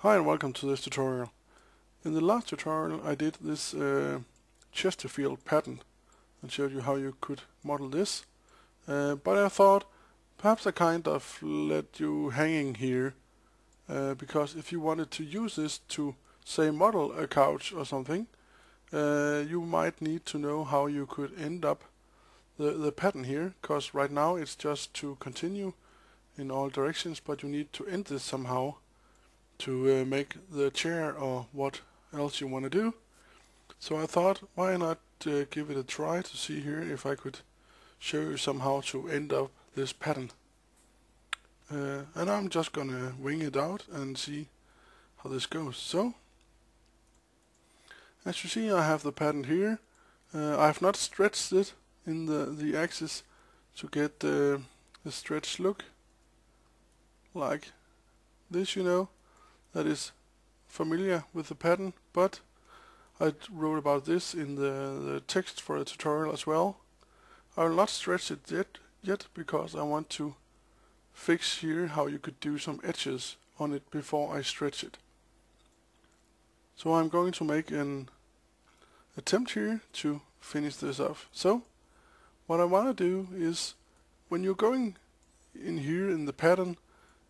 Hi and welcome to this tutorial. In the last tutorial I did this Chesterfield pattern and showed you how you could model this, but I thought perhaps I kind of let you hanging here because if you wanted to use this to say model a couch or something, you might need to know how you could end up the pattern here, because right now it's just to continue in all directions, but you need to end this somehow to make the chair or what else you want to do. So I thought, why not give it a try to see here if I could show you somehow to end up this pattern. And I'm just gonna wing it out and see how this goes. So, as you see, I have the pattern here. I have not stretched it in the axis to get the stretched look like this, that is familiar with the pattern, but I wrote about this in the text for the tutorial as well. I will not stretch it yet because I want to fix here how you could do some edges on it before I stretch it. So I'm going to make an attempt here to finish this off. So what I want to do is, when you're going in here in the pattern,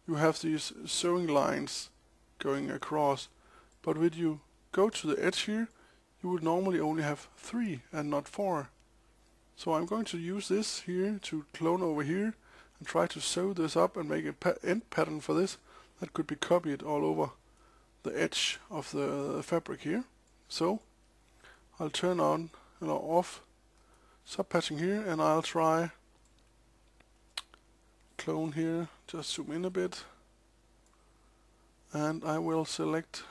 you have these sewing lines going across, but when you go to the edge here, you would normally only have 3 and not 4. So I'm going to use this here to clone over here and try to sew this up and make an end pattern for this that could be copied all over the edge of the fabric here. So I'll turn on and off subpatching here, and I'll try clone here, just zoom in a bit, and I will select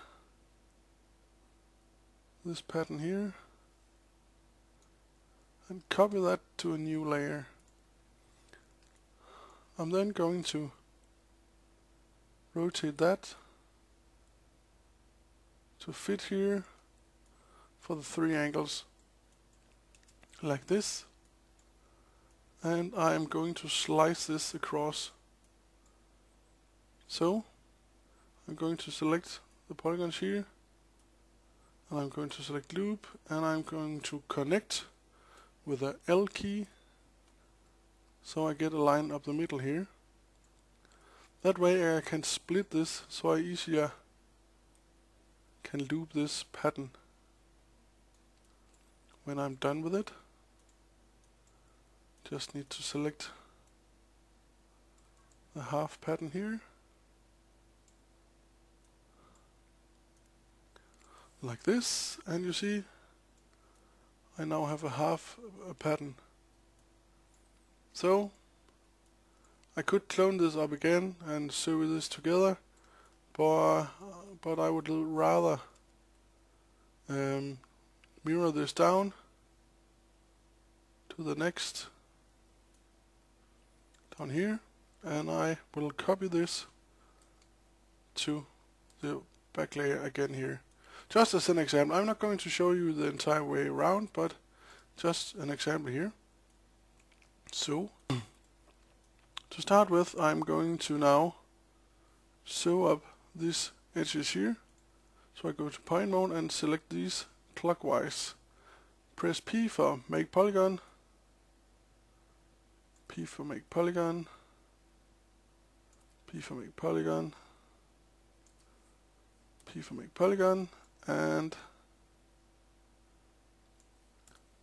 this pattern here and copy that to a new layer. I'm then going to rotate that to fit here for the 3 angles like this, and I am going to slice this across. So I'm going to select the polygons here, and I'm going to select loop, and I'm going to connect with the L key so I get a line up the middle here. That way I can split this so I easier can loop this pattern when I'm done with it. Just need to select the half pattern here like this, and you see I now have a half pattern. So I could clone this up again and sew this together, but I would rather mirror this down to the next down here, and I will copy this to the back layer again here. Just as an example, I'm not going to show you the entire way around, but just an example here. So, to start with, I'm going to now sew up these edges here. So I go to point mode and select these clockwise. Press P for make polygon, P for make polygon, P for make polygon, P for make polygon, and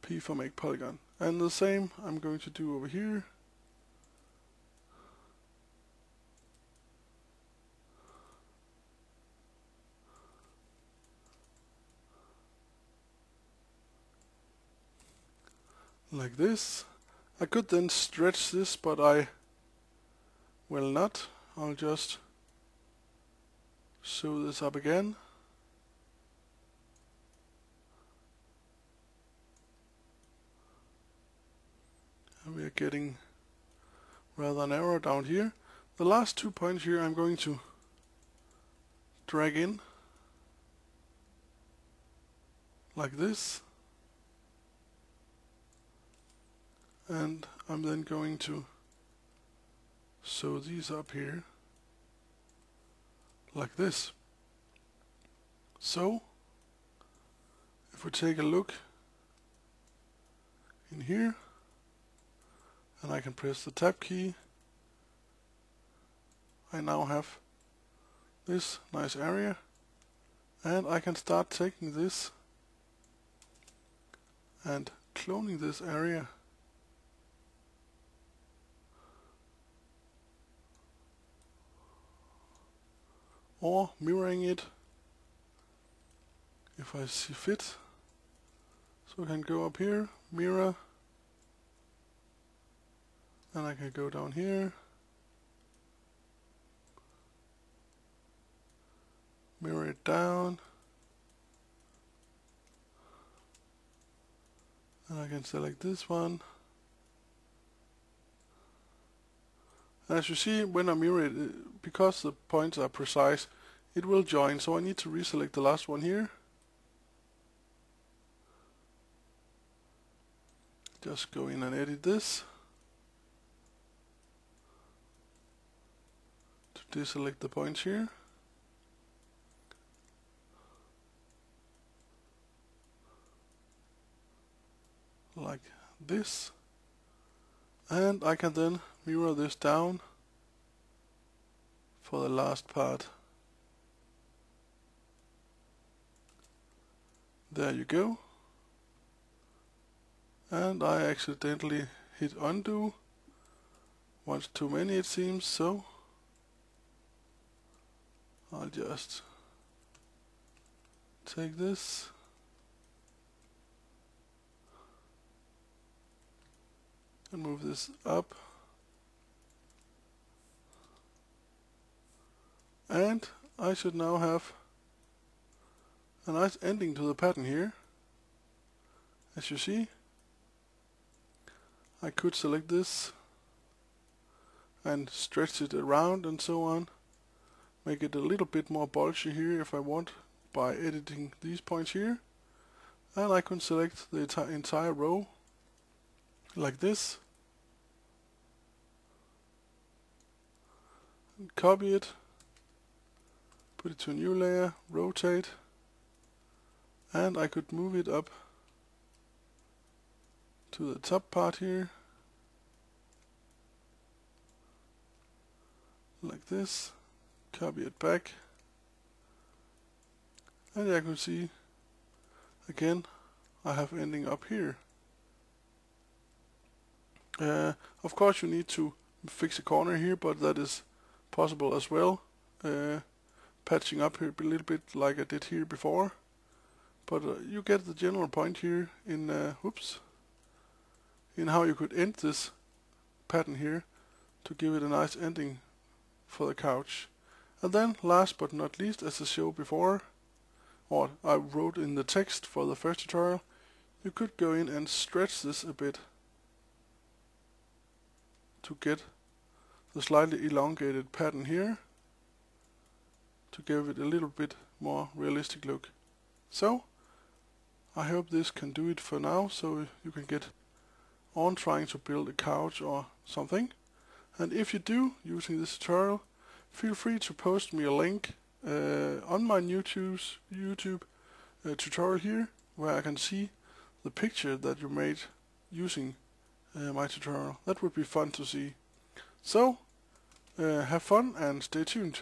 P for make polygon. And the same I'm going to do over here. Like this. I could then stretch this, but I will not. I'll just sew this up again. And we are getting rather narrow down here. The last 2 points here I'm going to drag in like this, and I'm then going to sew these up here like this. So if we take a look in here, and I can press the tab key, I now have this nice area, and I can start taking this and cloning this area or mirroring it if I see fit. So I can go up here, mirror, and I can go down here, mirror it down, and I can select this one. As you see, when I mirror it, because the points are precise, it will join, so I need to reselect the last one here. Just go in and edit this to deselect the points here. Like this. And I can then mirror this down for the last part. There you go. And I accidentally hit undo. Once too many it seems, so I'll just take this and move this up. And I should now have a nice ending to the pattern here. As you see, I could select this and stretch it around and so on. Make it a little bit more bulgy here if I want by editing these points here. And I can select the entire row like this. And copy it. Put it to a new layer, rotate. And I could move it up to the top part here. Like this. Copy it back. And I can see again I have ending up here. Of course you need to fix a corner here, but that is possible as well. Patching up here a little bit like I did here before. But you get the general point here in in how you could end this pattern here to give it a nice ending for the couch. And then last but not least, as I showed before, or I wrote in the text for the first tutorial, you could go in and stretch this a bit to get the slightly elongated pattern here to give it a little bit more realistic look. So I hope this can do it for now, so you can get on trying to build a couch or something. And if you do using this tutorial, feel free to post me a link on my YouTube tutorial here, where I can see the picture that you made using my tutorial. That would be fun to see. So have fun and stay tuned.